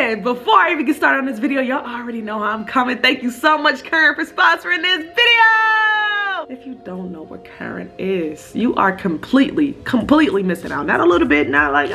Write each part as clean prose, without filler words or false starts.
And before I even get started on this video, y'all already know how I'm coming. Thank you so much, Current, for sponsoring this video. If you don't know what Current is, you are completely missing out. Not a little bit, not like,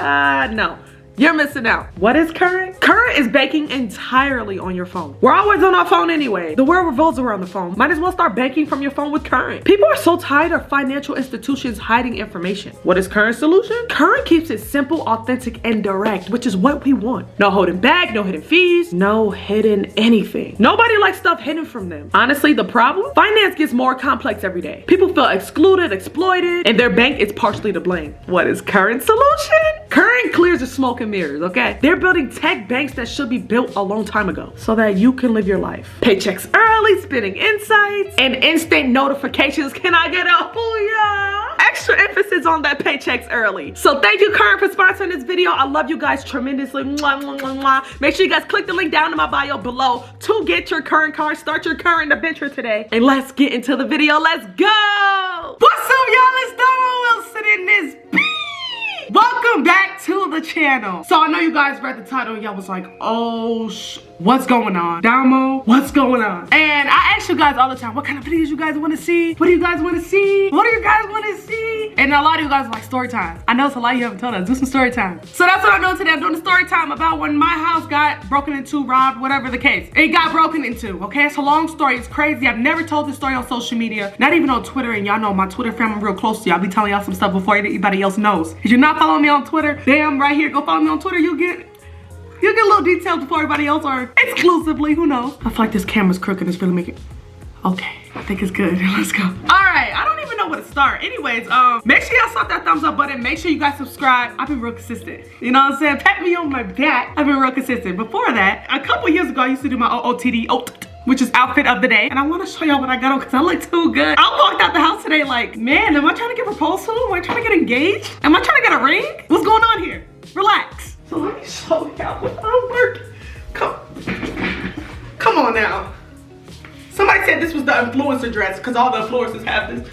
no. You're missing out. What is Current? Current is banking entirely on your phone. We're always on our phone anyway. The world revolves around the phone. Might as well start banking from your phone with Current. People are so tired of financial institutions hiding information. What is Current's solution? Current keeps it simple, authentic, and direct, which is what we want. No holding back, no hidden fees, no hidden anything. Nobody likes stuff hidden from them. Honestly, the problem? Finance gets more complex every day. People feel excluded, exploited, and their bank is partially to blame. What is Current's solution? Current clears the smoke and mirrors, okay? They're building tech banks that should be built a long time ago so that you can live your life. Paychecks early, spending insights, and instant notifications. Can I get a hoo-yah? Extra emphasis on that paychecks early. So thank you, Current, for sponsoring this video. I love you guys tremendously. Mwah, mwah, mwah, mwah. Make sure you guys click the link down in my bio below to get your Current card. Start your Current adventure today. And let's get into the video. Let's go! What's up, y'all? It's Domo Wilson in this Welcome back to the channel. So I know you guys read the title and y'all was like, oh, what's going on? Domo, what's going on? And I ask you guys all the time, what kind of videos you guys want to see? What do you guys want to see? What do you guys want to see? And a lot of you guys are like, story time. I know it's a lot you haven't told us. Do some story time. So that's what I'm doing today. I'm doing a story time about when my house got broken into, robbed, whatever the case. It got broken into, okay? It's a long story. It's crazy. I've never told this story on social media, not even on Twitter. And y'all know my Twitter family real close to y'all. I'll be telling y'all some stuff before anybody else knows. If you're not following me on Twitter, damn right here, go follow me on Twitter. You'll get a little details before everybody else, or exclusively, who knows. I feel like this camera's crooked. It's really making, okay, I think it's good. Let's go. All right, I don't even know where to start. Anyways, make sure y'all slap that thumbs up button. Make sure you guys subscribe. I've been real consistent. You know what I'm saying? Pat me on my back. I've been real consistent. Before that, a couple years ago, I used to do my OOTD, which is outfit of the day. And I want to show y'all what I got on because I look too good. I walked out the house today like, man, am I trying to get proposed to? Am I trying to get engaged? Am I trying to get a ring? What's going on here? Relax. So let me show y'all what I'm working. Come on now. Somebody said this was the influencer dress because all the influencers have this.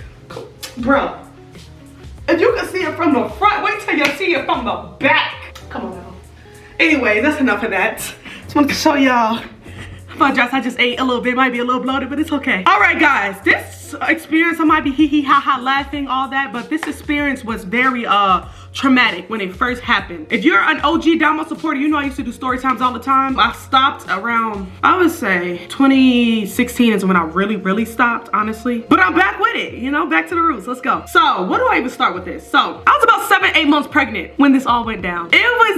Bro, if you can see it from the front, wait till you see it from the back. Come on now. Anyway, that's enough of that. Just wanted to show y'all my dress. I just ate a little bit, might be a little bloated, but it's okay. All right, guys, this experience, I might be hee hee ha ha laughing, all that, but this experience was very traumatic when it first happened. If you're an OG Domo supporter, you know I used to do story times all the time. I stopped around, I would say 2016 is when I really stopped, honestly. But I'm back with it, you know, back to the roots. Let's go. So what do I even start with this? So I was about 7-8 months pregnant when this all went down. It was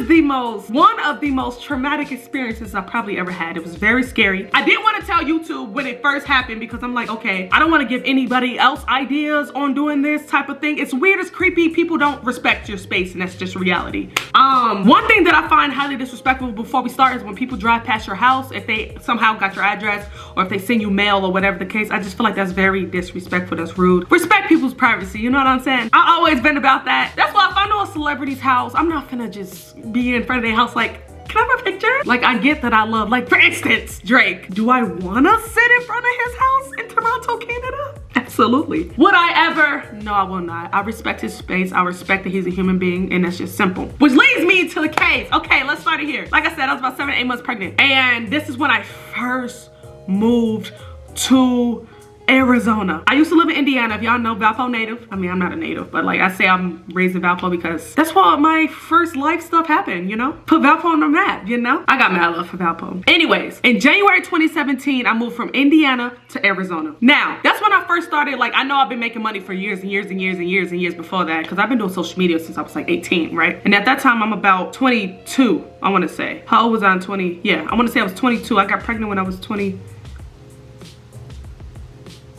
one of the most traumatic experiences I probably ever had. It was very scary. I didn't want to tell YouTube when it first happened because I'm like, okay, I don't want to give anybody else ideas on doing this type of thing. It's weird, it's creepy. People don't respect your space, and that's just reality. One thing that I find highly disrespectful before we start is when people drive past your house, if they somehow got your address or if they send you mail or whatever the case. I just feel like that's very disrespectful. That's rude. Respect people's privacy, you know what I'm saying? I always been about that. That's why if I know a celebrity's house, I'm not finna just be in front of their house like, can I have a picture? Like, I get that I love, like, for instance, Drake. Do I wanna sit in front of his house in Toronto, Canada? Absolutely. Would I ever? No, I will not. I respect his space. I respect that he's a human being, and that's just simple. Which leads me to the case. Okay, let's start it here. Like I said, I was about 7-8 months pregnant, and this is when I first moved to Arizona. I used to live in Indiana. If y'all know, Valpo native. I mean, I'm not a native, but like I say I'm raised in Valpo because that's where my first life stuff happened, you know? Put Valpo on the map, you know? I got mad love for Valpo. Anyways, in January 2017, I moved from Indiana to Arizona. Now, that's when I first started, like, I know I've been making money for years and years and years and years and years before that because I've been doing social media since I was like 18, right? And at that time, I'm about 22, I want to say. How old was I in 20? Yeah, I want to say I was 22. I got pregnant when I was 20.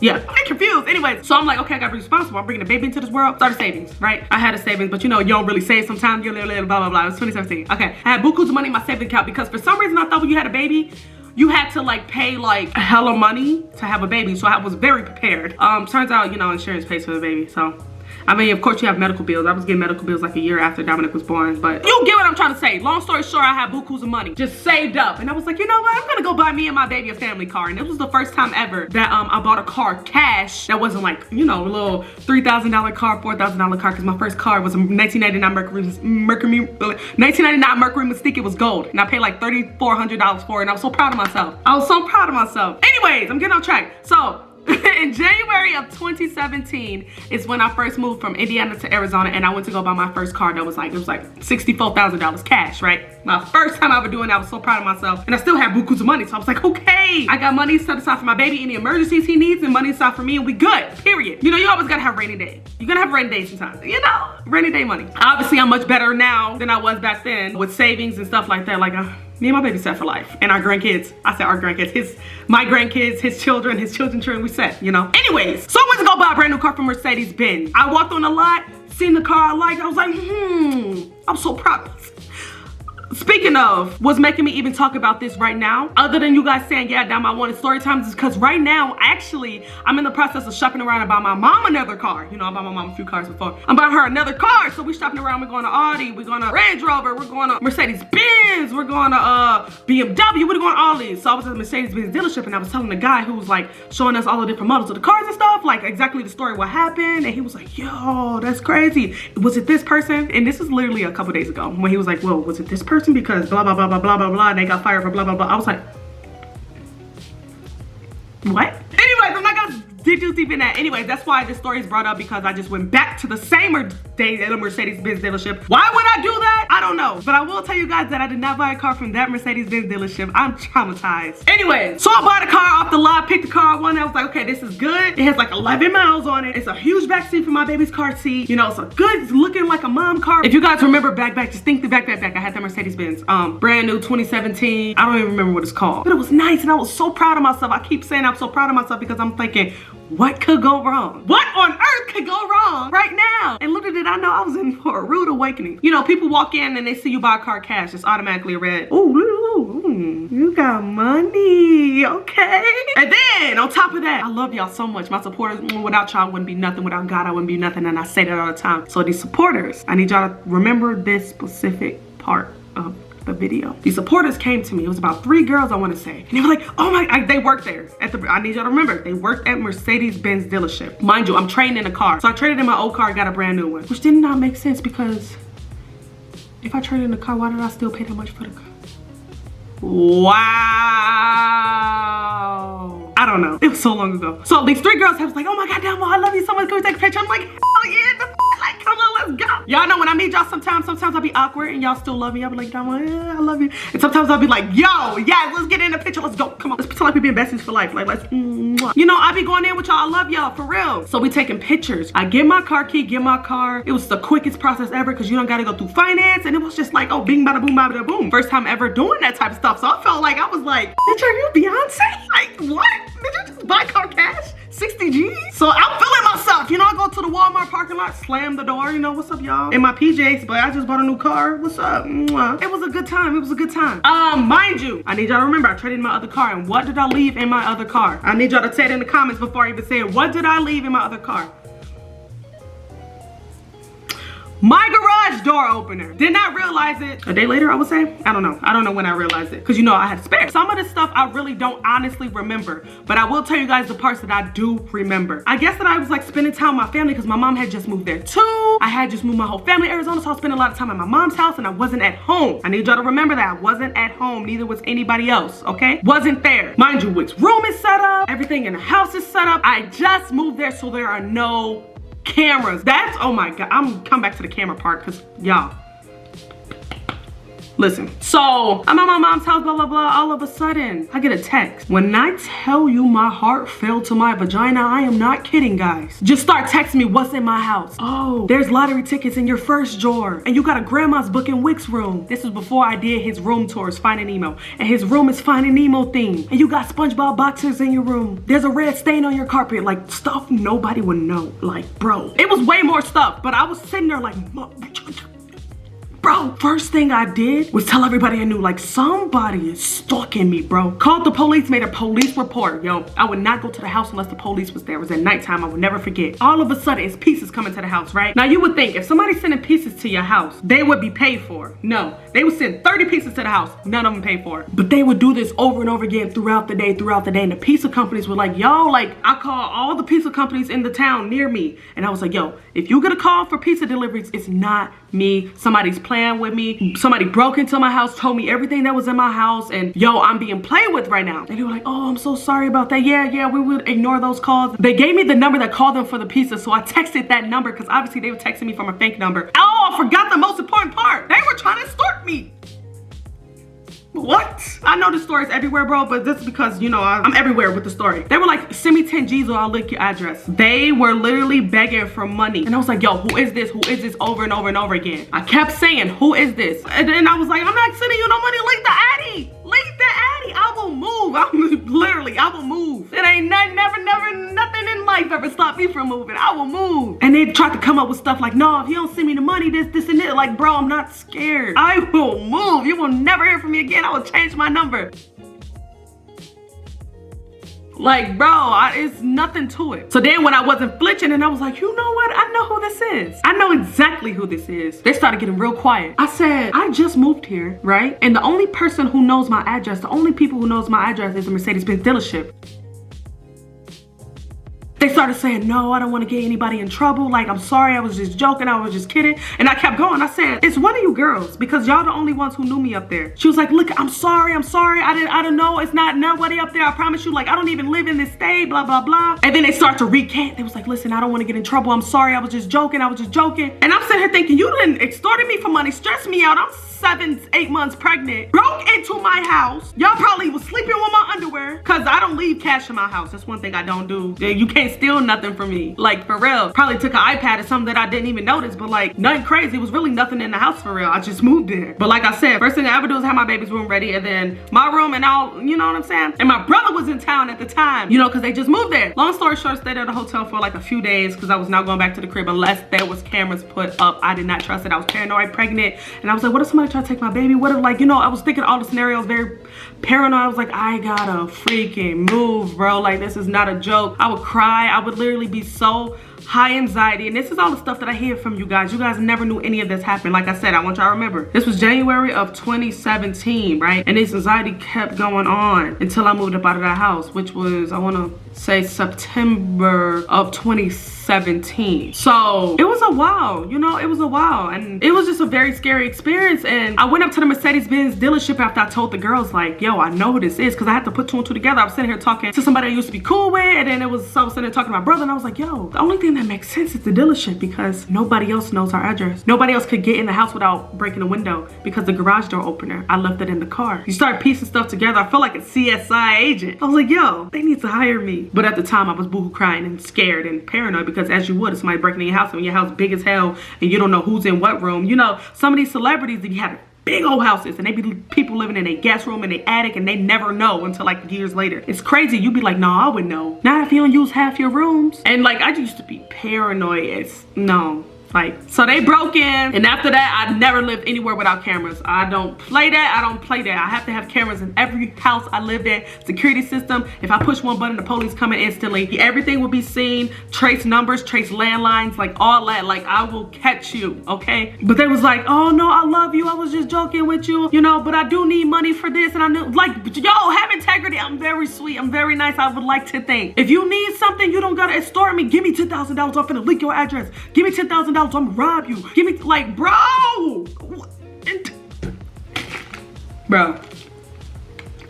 Yeah, I'm confused. Anyway, so I'm like, okay, I gotta be responsible. I'm bringing a baby into this world. Started savings, right? I had a savings, but you know, you don't really save sometimes. You're blah, blah, blah. It was 2017. Okay, I had bukus of money in my savings account because for some reason I thought when you had a baby, you had to like pay like hella money to have a baby. So I was very prepared. Turns out, you know, insurance pays for the baby. So I mean, of course you have medical bills. I was getting medical bills like a year after Dominic was born, but you get what I'm trying to say. Long story short, I had bukus of money just saved up. And I was like, you know what? I'm gonna go buy me and my baby a family car. And it was the first time ever that I bought a car cash that wasn't like, you know, a little $3,000 car, $4,000 car, because my first car was a 1999 Mercury Mystique. It was gold. And I paid like $3,400 for it. And I was so proud of myself. I was so proud of myself. Anyways, I'm getting off track. So, in January of 2017 is when I first moved from Indiana to Arizona, and I went to go buy my first car that was like, it was like $64,000 cash, right? My first time ever doing that. I was so proud of myself, and I still had bukus of money, so I was like, okay, I got money set aside for my baby, any emergencies he needs, and money aside for me, and we good, period. You know, you always gotta have rainy day. You're gonna have rainy days sometimes, you know, rainy day money. Obviously, I'm much better now than I was back then with savings and stuff like that. Like, me and my baby set for life, and our grandkids. I said our grandkids, my grandkids, his children, we set, you know. Anyways, so I went to go buy a brand new car from Mercedes-Benz. I walked on the lot, seen the car I liked, I was like, I'm so proud of this. Speaking of, what's making me even talk about this right now, other than you guys saying, yeah, damn, I wanted story times, is because right now, actually, I'm in the process of shopping around and buy my mom another car. You know, I bought my mom a few cars before. I'm buying her another car, so we shopping around. We're going to Audi, we're going to Range Rover, we're going to Mercedes-Benz, we're going to BMW, we're going to all these. So I was at the Mercedes-Benz dealership, and I was telling the guy who was like showing us all the different models of the cars and stuff, like exactly the story, what happened, and he was like, yo, that's crazy. Was it this person? And this is literally a couple days ago when he was like, well, was it this person? Because blah, blah, blah, blah, blah, blah, blah, and they got fired for blah, blah, blah. I was like, what? Anyways, I'm not gonna dig too deep in that. Anyways, that's why this story is brought up, because I just went back to the same day at a Mercedes-Benz dealership. Why would I do that? I don't know. But I will tell you guys that I did not buy a car from that Mercedes-Benz dealership. I'm traumatized. Anyways, so I bought a car off the lot, picked the car I wanted. I was like, okay, this is good. It has like 11 miles on it. It's a huge back seat for my baby's car seat. You know, it's a good, it's looking like a mom car. If you guys remember back, just think the back. I had that Mercedes-Benz, brand new 2017. I don't even remember what it's called. But it was nice, and I was so proud of myself. I keep saying I'm so proud of myself because I'm thinking, what could go wrong? What on earth could go wrong right now? And little did I know I was in for a rude awakening. You know, people walk in and they see you buy a car cash, it's automatically a red. Ooh, you got money, okay? And then on top of that, I love y'all so much. My supporters, without y'all, I wouldn't be nothing. Without God, I wouldn't be nothing. And I say that all the time. So these supporters, I need y'all to remember this specific part of the video. These supporters came to me. It was about 3 girls, I want to say, and they were like, oh my, they worked there at the, I need y'all to remember, they worked at Mercedes-Benz dealership. Mind you, I'm trading in a car. So I traded in my old car, got a brand new one, which did not make sense, because if I traded in a car, why did I still pay that much for the car? Wow. I don't know. It was so long ago. So these 3 girls, I was like, oh my God, Domo, I love you so much. Can we take a picture? I'm like, hell yeah. Like, come on, let's go. Y'all know when I meet y'all sometimes I'll be awkward and y'all still love me. I'll be like, Domo, yeah, I love you. And sometimes I'll be like, yo, yeah, let's get in the picture. Let's go. Come on. Let's pretend like we've been besties for life. Like, let's, you know, I be going in with y'all. I love y'all, for real. So we taking pictures. I get my car key, get my car. It was the quickest process ever, because you don't gotta go through finance. And it was just like, oh, bing, bada, boom, bada, boom. First time ever doing that type of stuff. So I felt like, I was like, bitch, are you Beyonce? Like, what? Did you just buy car cash? 60 G's? So I'm feeling myself. You know, I go to the Walmart parking lot, slam the door, you know, what's up, y'all? In my PJs, but I just bought a new car. What's up? Mwah. It was a good time. It was a good time. Mind you, I need y'all to remember, I traded in my other car, and what did I leave in my other car? I need y'all to say it in the comments before I even say it. What did I leave in my other car? My garage door opener. Did not realize it. A day later, I would say. I don't know. I don't know when I realized it, because you know I had spare. Some of this stuff I really don't honestly remember, but I will tell you guys the parts that I do remember. I guess that I was like spending time with my family, because my mom had just moved there too. I had just moved my whole family to Arizona, so I was spending a lot of time at my mom's house, and I wasn't at home. I need y'all to remember that. I wasn't at home. Neither was anybody else, okay? Wasn't there. Mind you, which room is set up. Everything in the house is set up. I just moved there, so there are no cameras. That's, oh my God, I'm coming back to the camera part, because y'all, listen. So I'm at my mom's house, blah, blah, blah. All of a sudden, I get a text. When I tell you my heart fell to my vagina, I am not kidding, guys. Just start texting me what's in my house. Oh, there's lottery tickets in your first drawer, and you got a grandma's book in Wick's room. This was before I did his room tours, Finding Nemo. And his room is Finding Nemo themed. And you got SpongeBob boxers in your room. There's a red stain on your carpet. Like, stuff nobody would know. Like, bro, it was way more stuff, but I was sitting there like, bro, So first thing I did was tell everybody I knew, like, somebody is stalking me, bro. Called the police, made a police report. Yo, I would not go to the house unless the police was there. It was at nighttime. I would never forget. All of a sudden, it's pieces coming to the house, right? Now, you would think if somebody's sending pieces to your house, they would be paid for. No, they would send 30 pieces to the house. None of them paid for. But they would do this over and over again throughout the day. And the pizza companies were like, yo, like, I call all the pizza companies in the town near me. And I was like, yo, if you get a call for pizza deliveries, it's not me. Somebody's playing with me. Somebody broke into my house, told me everything that was in my house, and yo, I'm being played with right now. And they were like, oh, I'm so sorry about that. Yeah, we would ignore those calls. They gave me the number that called them for the pizza, so I texted that number because obviously they were texting me from a fake number. Oh, I forgot the most important part. They were trying to extort me. What? I know the story's everywhere, bro, but this is because, you know, I'm everywhere with the story. They were like, send me 10 G's or I'll link your address. They were literally begging for money. And I was like, yo, who is this? Who is this? Over and over and over again. I kept saying, who is this? And then I was like, I'm not sending you no money. Link the addy. Link the addy. I will move. I will move. It ain't nothing, nothing in life ever stopped me from moving. I will move. And they tried to come up with stuff like, no, if you don't send me the money, this and that. Like, bro, I'm not scared. I will move. You will never hear from me again. I will change my number. Like, bro, it's nothing to it. So then when I wasn't flinching and I was like, you know what? I know who this is. I know exactly who this is. They started getting real quiet. I said, I just moved here, right? And the only person who knows my address, the only people who knows my address is the Mercedes-Benz dealership. They started saying, no, I don't want to get anybody in trouble. Like, I'm sorry, I was just joking, I was just kidding. And I kept going. I said, it's one of you girls because y'all the only ones who knew me up there. She was like, look, I'm sorry. I don't know. It's not nobody up there. I promise you, like, I don't even live in this state, blah, blah, blah. And then they start to recant. They was like, listen, I don't want to get in trouble. I'm sorry, I was just joking. And I'm sitting here thinking, you done extorted me for money, stressed me out. I'm 7-8 months pregnant, broke into my house. Y'all probably was sleeping with my underwear because I don't leave cash in my house. That's one thing I don't do. You can't steal nothing from me. Like, for real. Probably took an iPad or something that I didn't even notice, but like, nothing crazy. It was really nothing in the house for real. I just moved there. But like I said, first thing I ever do is have my baby's room ready and then my room and all, you know what I'm saying? And my brother was in town at the time, you know, because they just moved there. Long story short, I stayed at the hotel for like a few days because I was not going back to the crib unless there was cameras put up. I did not trust it. I was paranoid, pregnant, and I was like, what if somebody try to take my baby? What if, like, you know, I was thinking all the scenarios, very paranoid. I was like, I gotta freaking move, bro. Like, this is not a joke. I would cry. I would literally be so high anxiety, and this is all the stuff that I hear from you guys. You guys never knew any of this happened. Like I said, I want y'all to remember, this was January of 2017, right? And this anxiety kept going on until I moved up out of that house, which was, I want to say, September of 2017. So it was a while, you know, it was a while, and it was just a very scary experience. And I went up to the Mercedes-Benz dealership after I told the girls, like, yo, I know who this is, because I had to put two and two together. I was sitting here talking to somebody I used to be cool with, and then I was sitting there talking to my brother, and I was like, yo, the only thing that makes sense is the dealership, because nobody else knows our address. Nobody else could get in the house without breaking a window because the garage door opener, I left it in the car. You start piecing stuff together. I felt like a CSI agent. I was like, yo, they need to hire me. But at the time, I was boohoo crying and scared and paranoid, because as you would, if somebody breaking in your house and your house big as hell and you don't know who's in what room. You know, some of these celebrities, they have big old houses and they be people living in a guest room and a attic, and they never know until like years later. It's crazy. You be like, no, I would know. Not if you don't use half your rooms. And like, I used to be paranoid. It's no. Like, so they broke in, and after that, I never lived anywhere without cameras. I don't play that. I have to have cameras in every house I lived in. Security system. If I push one button, the police come in instantly. Everything will be seen. Trace numbers, trace landlines, like all that. Like, I will catch you, okay? But they was like, oh no, I love you. I was just joking with you, you know, but I do need money for this. And I knew, like, yo, have integrity. I'm very sweet. I'm very nice. I would like to think. If you need something, you don't gotta extort me. Give me $10,000. I'm finna leak your address. Give me $10,000. I'm gonna rob you. Give me, like, bro. Bro,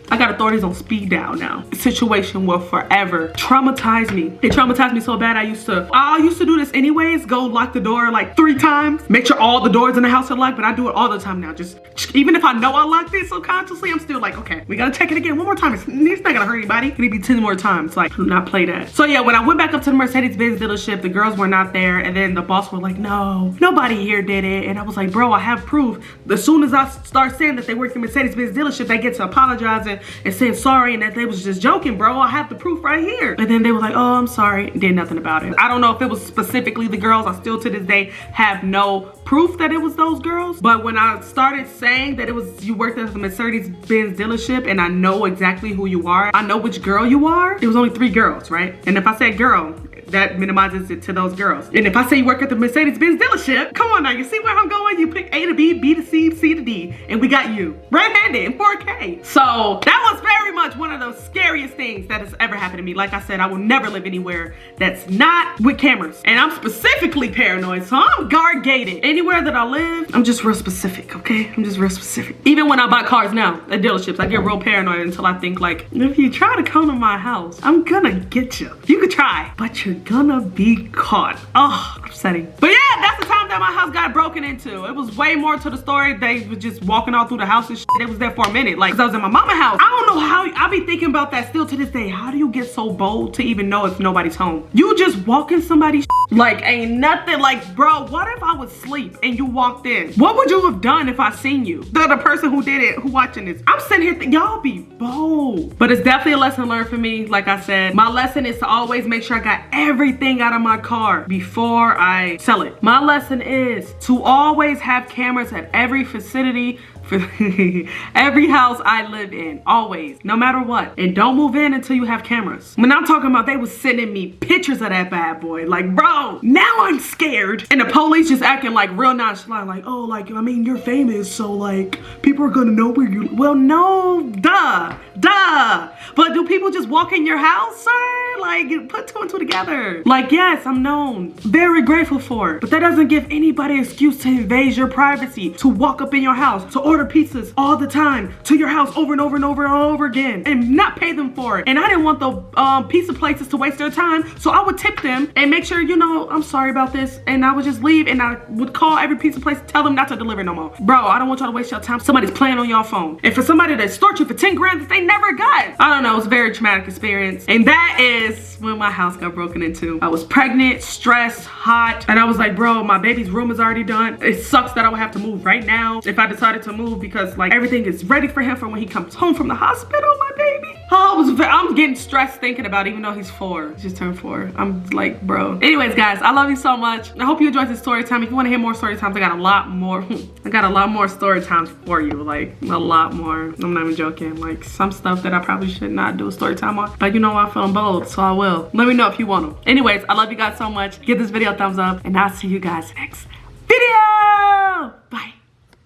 I got authorities on speed dial now. The situation will forever traumatize me. It traumatized me so bad. I used to do this anyways. Go lock the door like 3 times. Make sure all the doors in the house are locked, but I do it all the time now. Just even if I know I locked it subconsciously, I'm still like, okay, we gotta check it again one more time. It's not gonna hurt anybody. It need to be 10 more times. Like, do not play that. So yeah, when I went back up to the Mercedes-Benz dealership, the girls were not there, and then the boss were like, no, nobody here did it. And I was like, bro, I have proof. As soon as I start saying that they work in Mercedes-Benz dealership, they get to apologizing and saying sorry and that they was just joking, bro. I have the proof right here. And then they were like, oh, I'm sorry, and did nothing about it. I don't know if it was specifically the girls. I still to this day have no proof that it was those girls. But when I started saying that it was you worked at the Mercedes-Benz dealership and I know exactly who you are, I know which girl you are, it was only 3 girls, right? And if I said girl, that minimizes it to those girls. And if I say you work at the Mercedes-Benz dealership, come on now, you see where I'm going? You pick A to B, B to C, C to D, and we got you red-handed in 4K. So that was very much one of those scariest things that has ever happened to me. Like I said, I will never live anywhere that's not with cameras. And I'm specifically paranoid, so I'm guard gated. Anywhere that I live, I'm just real specific, okay? I'm just real specific. Even when I buy cars now at dealerships, I get real paranoid until I think like, if you try to come to my house, I'm gonna get you. You could try, but you're gonna be caught. Oh, upsetting. But yeah, that's the time that my house got broken into. It was way more to the story. They were just walking all through the house and shit. They was there for a minute, like, cause I was in my mama's house. I don't know how, I be thinking about that still to this day. How do you get so bold to even know if nobody's home? You just walk in somebody's shit, like ain't nothing. Like, bro, what if I was asleep and you walked in? What would you have done if I seen you? The person who did it, who watching this. I'm sitting here thinking, y'all be bold. But it's definitely a lesson learned for me. Like I said, my lesson is to always make sure I got everything out of my car before I sell it. My lesson is to always have cameras at every vicinity for every house I live in, always, no matter what. And don't move in until you have cameras. When I'm talking about, they was sending me pictures of that bad boy. Like, bro, now I'm scared. And the police just acting like real nonchalant, like, oh, like, I mean, you're famous, so like, people are gonna know where you, well, no, duh. But do people just walk in your house, sir? Like, put 2 and 2 together. Like, yes, I'm known. Very grateful for it. But that doesn't give anybody an excuse to invade your privacy, to walk up in your house, to order pizzas all the time to your house over and over and over and over again and not pay them for it. And I didn't want the pizza places to waste their time, so I would tip them and make sure, you know, I'm sorry about this, and I would just leave and I would call every pizza place, tell them not to deliver no more. Bro, I don't want y'all to waste your time. Somebody's playing on your phone. And for somebody to extort you for 10 grand that they never got, I don't know, it was a very traumatic experience. And that is when my house got broken into. I was pregnant, stressed, hot, and I was like, bro, my baby's room is already done. It sucks that I would have to move right now if I decided to move, because like everything is ready for him for when he comes home from the hospital, my baby. Oh, I'm getting stressed thinking about it, even though he's 4. He just turned 4. I'm like, bro. Anyways, guys, I love you so much. I hope you enjoyed this story time. If you want to hear more story times, I got a lot more. I got a lot more story times for you, like a lot more. I'm not even joking. Like some stuff that I probably should not do a story time on, but you know I'm feeling bold, so I will. Let me know if you want them. Anyways, I love you guys so much. Give this video a thumbs up, and I'll see you guys next